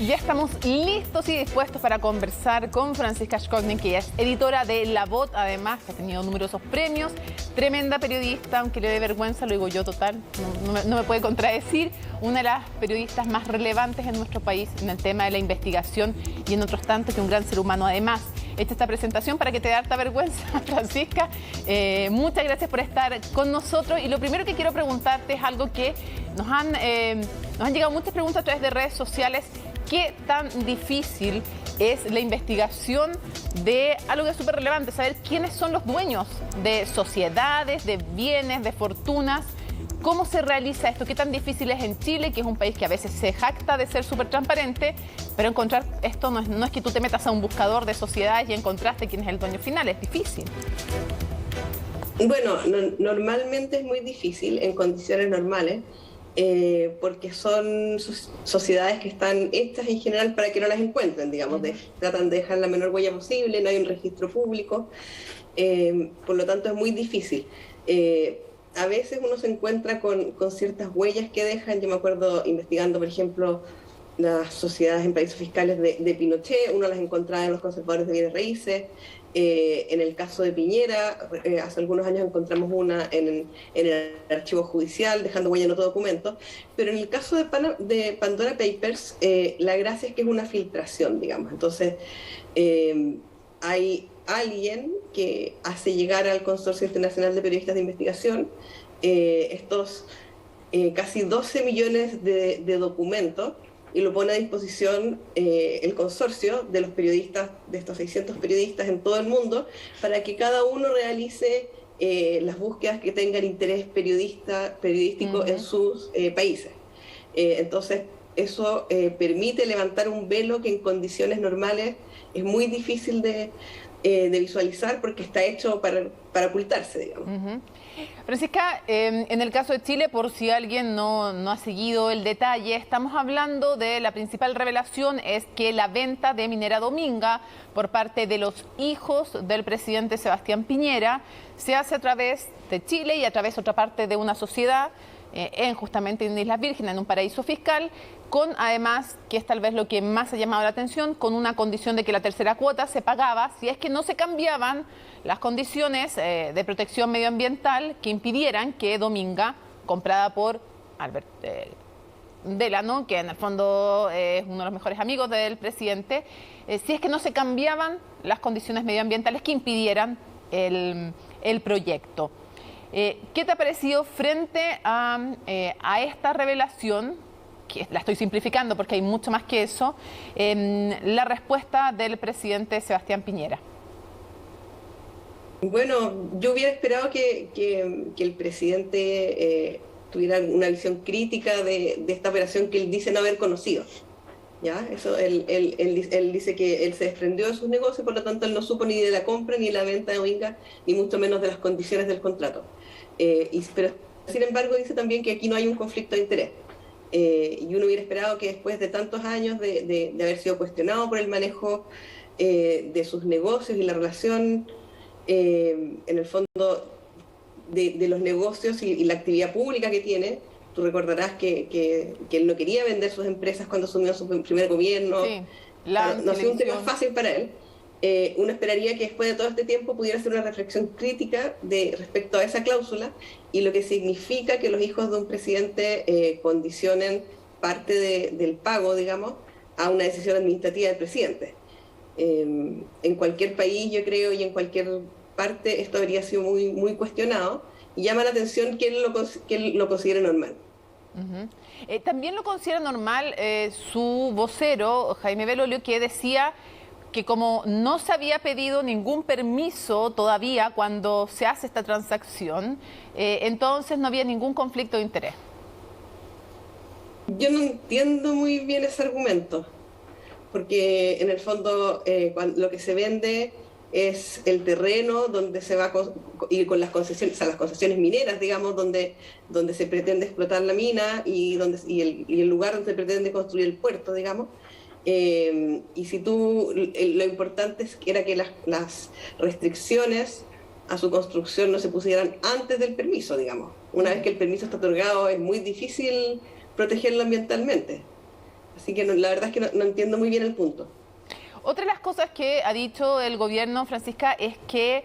Ya estamos listos y dispuestos para conversar con Franziska Schköning, que es editora de La Voz, además que ha tenido numerosos premios, tremenda periodista, aunque le dé vergüenza, lo digo yo total, no me puede contradecir, una de las periodistas más relevantes en nuestro país en el tema de la investigación y en otros tantos, que un gran ser humano además. Esta presentación para que te dé harta vergüenza, Franziska. Muchas gracias por estar con nosotros. Y lo primero que quiero preguntarte es algo que nos han llegado muchas preguntas a través de redes sociales. ¿Qué tan difícil es la investigación de algo que es súper relevante? Saber quiénes son los dueños de sociedades, de bienes, de fortunas. ¿Cómo se realiza esto? ¿Qué tan difícil es en Chile, que es un país que a veces se jacta de ser súper transparente, pero encontrar esto no es que tú te metas a un buscador de sociedades y encontraste quién es el dueño final, es difícil? Bueno, normalmente es muy difícil en condiciones normales, porque son sociedades que están hechas en general para que no las encuentren, digamos, tratan de dejar la menor huella posible, no hay un registro público, por lo tanto es muy difícil. A veces uno se encuentra con ciertas huellas que dejan. Yo me acuerdo investigando, por ejemplo, las sociedades en paraísos fiscales de Pinochet, uno las encontraba en los conservadores de bienes raíces. En el caso de Piñera, hace algunos años encontramos una en el archivo judicial, dejando huella en otro documento. Pero en el caso de Pandora Papers, la gracia es que es una filtración, digamos. Entonces, hay alguien que hace llegar al Consorcio Internacional de Periodistas de Investigación estos casi 12 millones de documentos, y lo pone a disposición el consorcio de los periodistas, de estos 600 periodistas en todo el mundo, para que cada uno realice las búsquedas que tengan interés periodístico en sus países. Entonces, eso permite levantar un velo que en condiciones normales es muy difícil de visualizar, porque está hecho para ocultarse, digamos. Franziska, en el caso de Chile, por si alguien no ha seguido el detalle, estamos hablando de la principal revelación es que la venta de Minera Dominga por parte de los hijos del presidente Sebastián Piñera se hace a través de Chile y a través de otra parte de una sociedad justamente en Islas Vírgenes, en un paraíso fiscal, con además, que es tal vez lo que más ha llamado la atención, con una condición de que la tercera cuota se pagaba si es que no se cambiaban las condiciones de protección medioambiental que impidieran que Dominga, comprada por Albert Delano, que en el fondo es uno de los mejores amigos del presidente, si es que no se cambiaban las condiciones medioambientales que impidieran el proyecto. ¿Qué te ha parecido frente a esta revelación, que la estoy simplificando porque hay mucho más que eso, la respuesta del presidente Sebastián Piñera? Bueno, yo hubiera esperado que el presidente tuviera una visión crítica de esta operación que él dice no haber conocido. ¿Ya? Eso, él dice que él se desprendió de sus negocios, por lo tanto él no supo ni de la compra ni de la venta de Dominga, ni mucho menos de las condiciones del contrato. Pero sin embargo dice también que aquí no hay un conflicto de interés. Y uno hubiera esperado que después de tantos años de haber sido cuestionado por el manejo de sus negocios y la relación, en el fondo, de los negocios y la actividad pública que tiene. Tú recordarás que él no quería vender sus empresas cuando asumió su primer gobierno. Sí, no ha sido un tema fácil para él. Uno esperaría que después de todo este tiempo pudiera hacer una reflexión crítica respecto a esa cláusula y lo que significa que los hijos de un presidente condicionen parte del pago, digamos, a una decisión administrativa del presidente. En cualquier país, yo creo, y en cualquier parte, esto habría sido muy, muy cuestionado, y llama la atención que él lo considere normal. También lo considera normal su vocero, Jaime Belolio, que decía que como no se había pedido ningún permiso todavía cuando se hace esta transacción, entonces no había ningún conflicto de interés. Yo no entiendo muy bien ese argumento, porque en el fondo lo que se vende es el terreno donde se va a ir con las concesiones, o sea, las concesiones mineras, digamos, donde se pretende explotar la mina y el lugar donde se pretende construir el puerto, digamos. Y si lo importante era que las restricciones a su construcción no se pusieran antes del permiso, digamos. Una vez que el permiso está otorgado es muy difícil protegerlo ambientalmente. Así que la verdad es que no entiendo muy bien el punto. Otra de las cosas que ha dicho el gobierno, Francisca, es que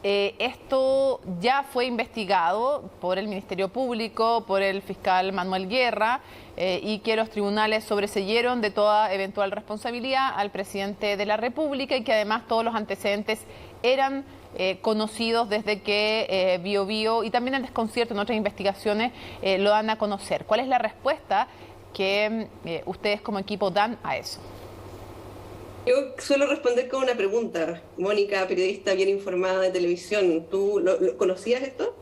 esto ya fue investigado por el Ministerio Público, por el fiscal Manuel Guerra, y que los tribunales sobreseyeron de toda eventual responsabilidad al presidente de la República y que además todos los antecedentes eran conocidos desde que Bío Bío y también el desconcierto en otras investigaciones lo dan a conocer. ¿Cuál es la respuesta que ustedes como equipo dan a eso? Yo suelo responder con una pregunta. Mónica, periodista bien informada de televisión, ¿tú lo conocías esto?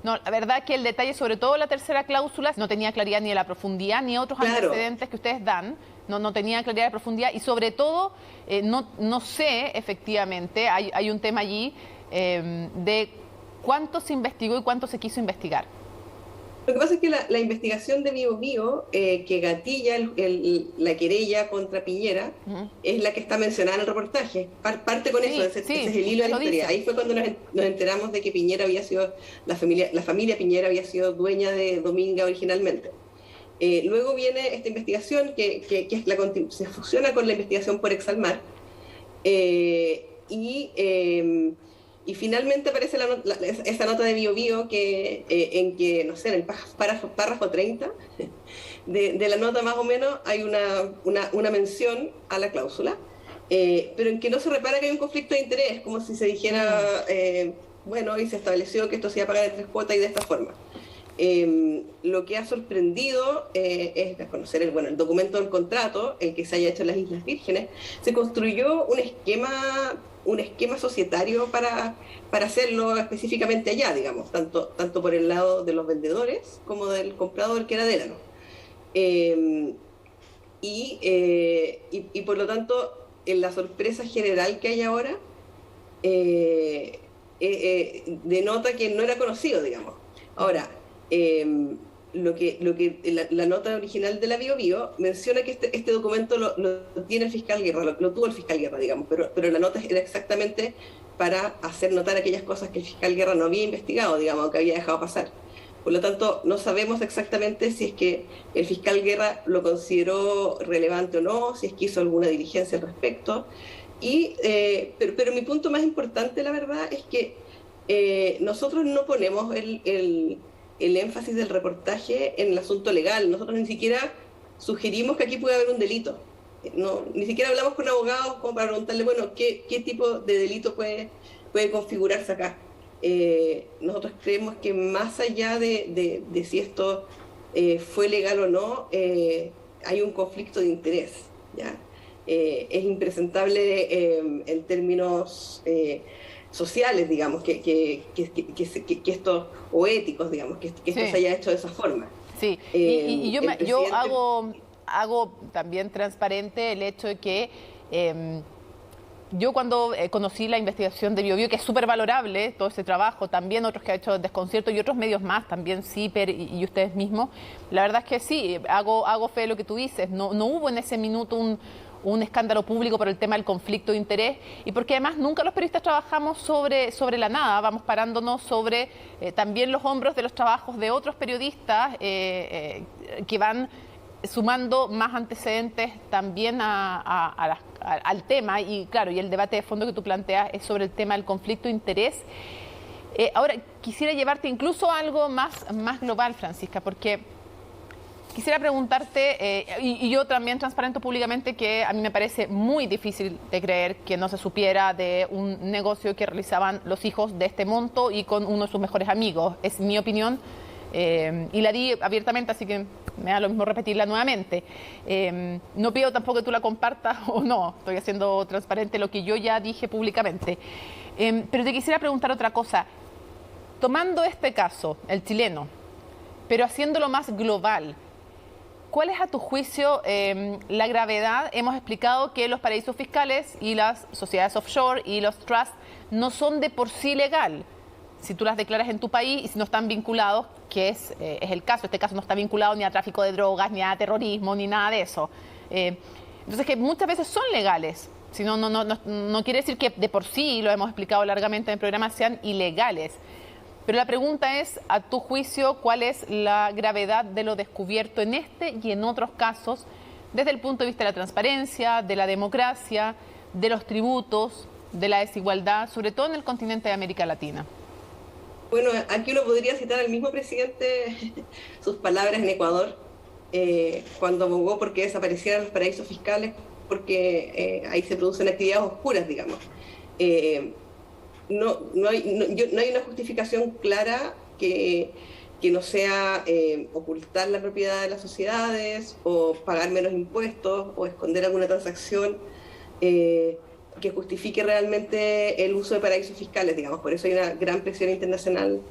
No, la verdad que el detalle, sobre todo la tercera cláusula, no tenía claridad ni de la profundidad ni otros antecedentes que ustedes dan. No tenía claridad de profundidad y sobre todo no sé efectivamente, hay un tema allí de cuánto se investigó y cuánto se quiso investigar. Lo que pasa es que la investigación de Bío Bío, que gatilla la querella contra Piñera, es la que está mencionada en el reportaje. Parte con eso, ese es el hilo de la historia. Ahí fue cuando nos enteramos de que Piñera había sido, la familia Piñera había sido dueña de Dominga originalmente. Luego viene esta investigación que se fusiona con la investigación por Exalmar. Y finalmente aparece esa nota de Bío Bío en que, no sé, en el párrafo 30 de la nota más o menos hay una mención a la cláusula, pero en que no se repara que hay un conflicto de interés, como si se dijera, bueno, y se estableció que esto se iba a pagar en 3 cuotas y de esta forma. Lo que ha sorprendido es conocer el documento del contrato, el que se haya hecho en las Islas Vírgenes. Se construyó un esquema societario para hacerlo específicamente allá, digamos, tanto por el lado de los vendedores como del comprador, que era Delano. Y por lo tanto, en la sorpresa general que hay ahora, denota que no era conocido, digamos. Ahora, la nota original de la Bío Bío menciona que este documento lo tiene el fiscal Guerra, lo tuvo el fiscal Guerra, digamos, pero la nota era exactamente para hacer notar aquellas cosas que el fiscal Guerra no había investigado, digamos, que había dejado pasar. Por lo tanto, no sabemos exactamente si es que el fiscal Guerra lo consideró relevante o no, si es que hizo alguna diligencia al respecto. Pero mi punto más importante, la verdad, es que nosotros no ponemos el énfasis del reportaje en el asunto legal. Nosotros ni siquiera sugerimos que aquí puede haber un delito. Ni siquiera hablamos con abogados como para preguntarle, bueno, ¿qué tipo de delito puede configurarse acá? Nosotros creemos que más allá de si esto fue legal o no, hay un conflicto de interés, ¿ya? Es impresentable en términos sociales, digamos, que esto, o éticos, digamos, que esto se haya hecho de esa forma. Sí, y yo hago también transparente el hecho de que yo cuando conocí la investigación de Bío Bío, que es súper valorable todo ese trabajo, también otros que ha hecho Desconcierto y otros medios más, también CIPER y ustedes mismos, la verdad es que sí, hago fe de lo que tú dices, no hubo en ese minuto un escándalo público por el tema del conflicto de interés y porque además nunca los periodistas trabajamos sobre la nada, vamos parándonos sobre también los hombros de los trabajos de otros periodistas que van sumando más antecedentes también al tema y claro, y el debate de fondo que tú planteas es sobre el tema del conflicto de interés. Ahora, quisiera llevarte incluso a algo más global, Francisca, porque quisiera preguntarte, y yo también transparento públicamente que a mí me parece muy difícil de creer que no se supiera de un negocio que realizaban los hijos de este monto y con uno de sus mejores amigos. Es mi opinión y la di abiertamente, así que me da lo mismo repetirla nuevamente. No pido tampoco que tú la compartas o no, estoy haciendo transparente lo que yo ya dije públicamente. Pero te quisiera preguntar otra cosa. Tomando este caso, el chileno, pero haciéndolo más global, ¿cuál es a tu juicio la gravedad? Hemos explicado que los paraísos fiscales y las sociedades offshore y los trusts no son de por sí legal. Si tú las declaras en tu país y si no están vinculados, que es el caso, este caso no está vinculado ni a tráfico de drogas, ni a terrorismo, ni nada de eso. Entonces que muchas veces son legales. Si no quiere decir que de por sí, lo hemos explicado largamente en el programa, sean ilegales. Pero la pregunta es, a tu juicio, ¿cuál es la gravedad de lo descubierto en este y en otros casos desde el punto de vista de la transparencia, de la democracia, de los tributos, de la desigualdad, sobre todo en el continente de América Latina? Bueno, aquí uno podría citar al mismo presidente sus palabras en Ecuador, cuando abogó porque desaparecieran los paraísos fiscales, porque ahí se producen actividades oscuras, digamos. No hay una justificación clara que no sea ocultar la propiedad de las sociedades o pagar menos impuestos o esconder alguna transacción que justifique realmente el uso de paraísos fiscales, digamos. Por eso hay una gran presión internacional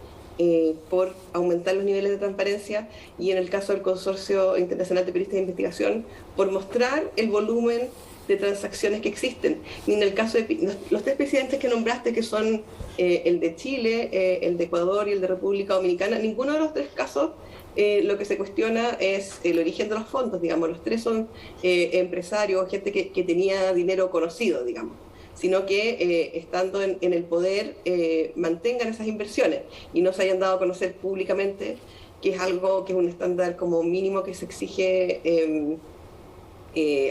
por aumentar los niveles de transparencia y en el caso del Consorcio Internacional de Periodistas de Investigación, por mostrar el volumen de transacciones que existen. Y en el caso de los tres presidentes que nombraste, que son el de Chile, el de Ecuador y el de República Dominicana, ninguno de los tres casos lo que se cuestiona es el origen de los fondos, digamos. Los tres son empresarios, gente que tenía dinero conocido, digamos, sino que estando en el poder mantengan esas inversiones y no se hayan dado a conocer públicamente, que es algo que es un estándar como mínimo que se exige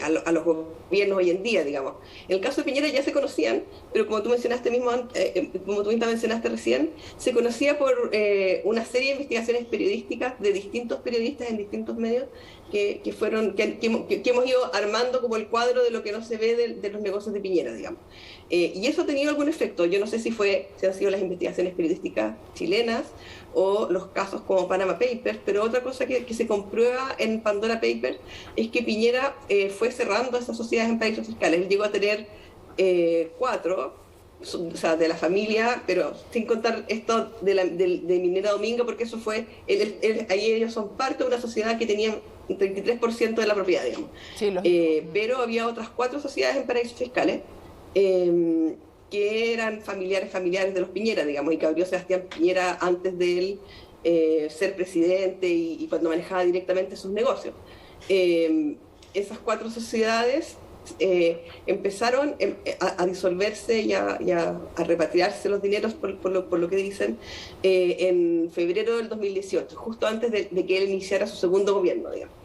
a los gobiernos hoy en día, digamos. En el caso de Piñera ya se conocían, pero como tú mencionaste como tú misma mencionaste recién, se conocía por una serie de investigaciones periodísticas de distintos periodistas en distintos medios que hemos ido armando como el cuadro de lo que no se ve de los negocios de Piñera, digamos. Y eso ha tenido algún efecto. Yo no sé si han sido las investigaciones periodísticas chilenas o los casos como Panama Papers, pero otra cosa que se comprueba en Pandora Papers es que Piñera fue cerrando esas sociedades en paraísos fiscales. Él llegó a tener 4, o sea, de la familia, pero sin contar esto de Minera Dominga, porque eso fue, ahí ellos son parte de una sociedad que tenía un 33% de la propiedad, digamos. Sí, pero había otras 4 sociedades en paraísos fiscales que eran familiares de los Piñera, digamos, y que abrió Sebastián Piñera antes de él ser presidente y cuando manejaba directamente sus negocios. Esas 4 sociedades empezaron a disolverse y a repatriarse los dineros, por lo que dicen, en febrero del 2018, justo antes de que él iniciara su segundo gobierno, digamos.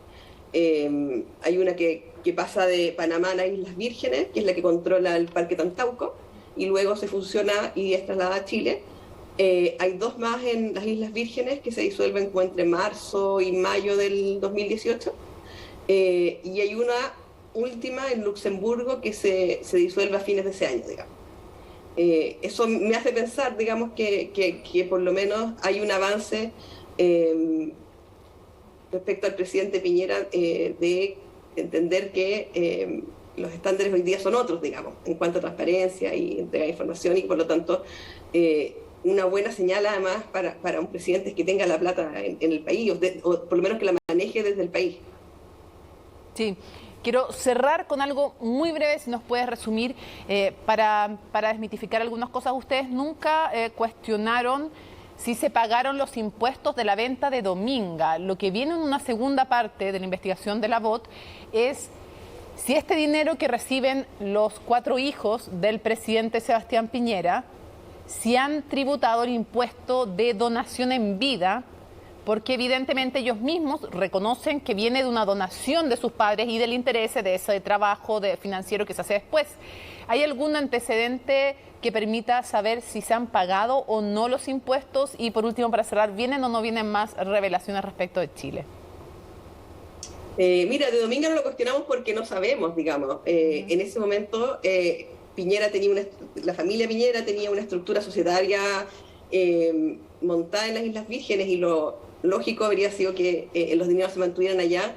Hay una que pasa de Panamá a Islas Vírgenes, que es la que controla el Parque Tantauco, y luego se fusiona y es trasladada a Chile. Hay 2 más en las Islas Vírgenes que se disuelven como entre marzo y mayo del 2018, y hay una última en Luxemburgo que se disuelve a fines de ese año, digamos. Eso me hace pensar, digamos, que por lo menos hay un avance respecto al presidente Piñera de entender que los estándares hoy día son otros, digamos, en cuanto a transparencia y entrega de información, y por lo tanto una buena señal además para un presidente es que tenga la plata en el país, o por lo menos que la maneje desde el país. Sí. Quiero cerrar con algo muy breve, si nos puedes resumir, para desmitificar algunas cosas. Ustedes nunca cuestionaron si se pagaron los impuestos de la venta de Dominga. Lo que viene en una segunda parte de la investigación de la BOT es si este dinero que reciben los 4 hijos del presidente Sebastián Piñera, si han tributado el impuesto de donación en vida, porque evidentemente ellos mismos reconocen que viene de una donación de sus padres y del interés de ese trabajo financiero que se hace después. ¿Hay algún antecedente que permita saber si se han pagado o no los impuestos? Y por último, para cerrar, ¿vienen o no vienen más revelaciones respecto de Chile? Mira, de Dominga no lo cuestionamos porque no sabemos, digamos. En ese momento Piñera la familia Piñera tenía una estructura societaria montada en las Islas Vírgenes, y lo lógico habría sido que los dineros se mantuvieran allá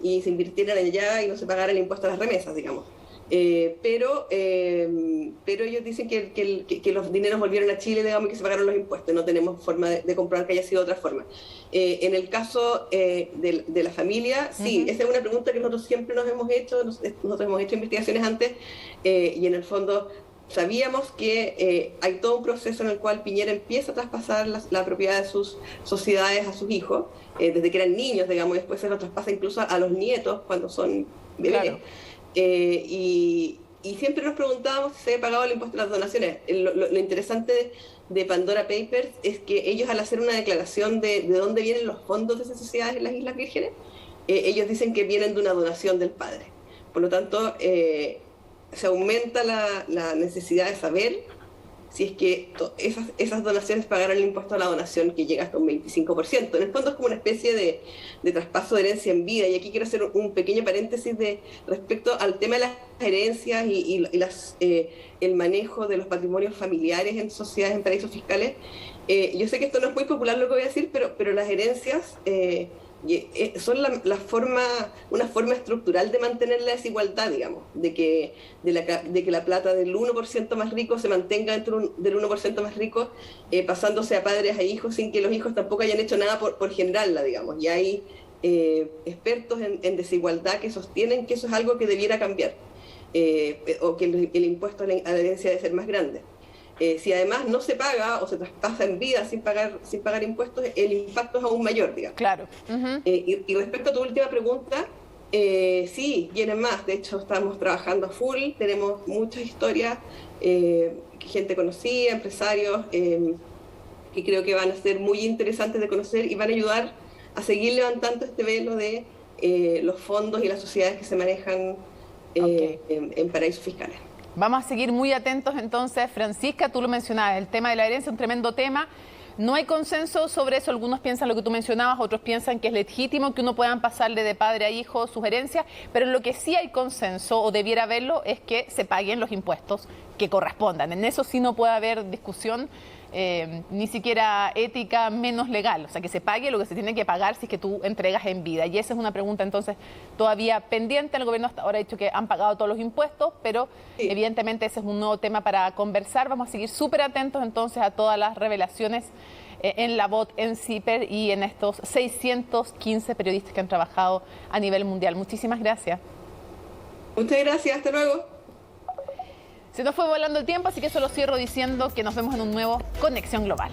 y se invirtieran allá y no se pagara el impuesto a las remesas, digamos. Pero ellos dicen que los dineros volvieron a Chile, digamos, y que se pagaron los impuestos. No tenemos forma de comprobar que haya sido de otra forma. En el caso de la familia, sí, esa es una pregunta que nosotros siempre nos hemos hecho. Nosotros hemos hecho investigaciones antes, y en el fondo sabíamos que hay todo un proceso en el cual Piñera empieza a traspasar la propiedad de sus sociedades a sus hijos, desde que eran niños, digamos, y después se lo traspasa incluso a los nietos cuando son bebés. Claro. Y y siempre nos preguntábamos si se había pagado el impuesto a las donaciones. Lo interesante de Pandora Papers es que ellos, al hacer una declaración de dónde vienen los fondos de esas sociedades en las Islas Vírgenes, ellos dicen que vienen de una donación del padre. Por lo tanto, se aumenta la necesidad de saber si es que esas donaciones pagaron el impuesto a la donación, que llega hasta un 25%. En el fondo es como una especie de traspaso de herencia en vida, y aquí quiero hacer un pequeño paréntesis respecto al tema de las herencias y el manejo de los patrimonios familiares en sociedades en paraísos fiscales. Yo sé que esto no es muy popular lo que voy a decir, pero las herencias son una forma estructural de mantener la desigualdad, digamos, de que la plata del 1% más rico se mantenga dentro del 1% más rico, pasándose a padres a hijos sin que los hijos tampoco hayan hecho nada por generarla, digamos. Y hay expertos en desigualdad que sostienen que eso es algo que debiera cambiar, o que el impuesto a la herencia debe ser más grande. Si además no se paga o se traspasa en vida sin pagar impuestos, el impacto es aún mayor, digamos. Claro. Y respecto a tu última pregunta, sí, vienen más. De hecho, estamos trabajando a full, tenemos muchas historias, gente conocida, empresarios, que creo que van a ser muy interesantes de conocer y van a ayudar a seguir levantando este velo de los fondos y las sociedades que se manejan en paraísos fiscales. Vamos a seguir muy atentos entonces. Francisca, tú lo mencionabas, el tema de la herencia es un tremendo tema. No hay consenso sobre eso, algunos piensan lo que tú mencionabas, otros piensan que es legítimo que uno puedan pasarle de padre a hijo sus herencias, pero en lo que sí hay consenso, o debiera haberlo, es que se paguen los impuestos que correspondan. En eso sí no puede haber discusión, ni siquiera ética, menos legal. O sea, que se pague lo que se tiene que pagar si es que tú entregas en vida. Y esa es una pregunta entonces todavía pendiente. El gobierno hasta ahora ha dicho que han pagado todos los impuestos, pero sí, evidentemente ese es un nuevo tema para conversar. Vamos a seguir súper atentos entonces a todas las revelaciones en la BOT, en CIPER y en estos 615 periodistas que han trabajado a nivel mundial. Muchísimas gracias. Muchas gracias, hasta luego. Se nos fue volando el tiempo, así que solo cierro diciendo que nos vemos en un nuevo Conexión Global.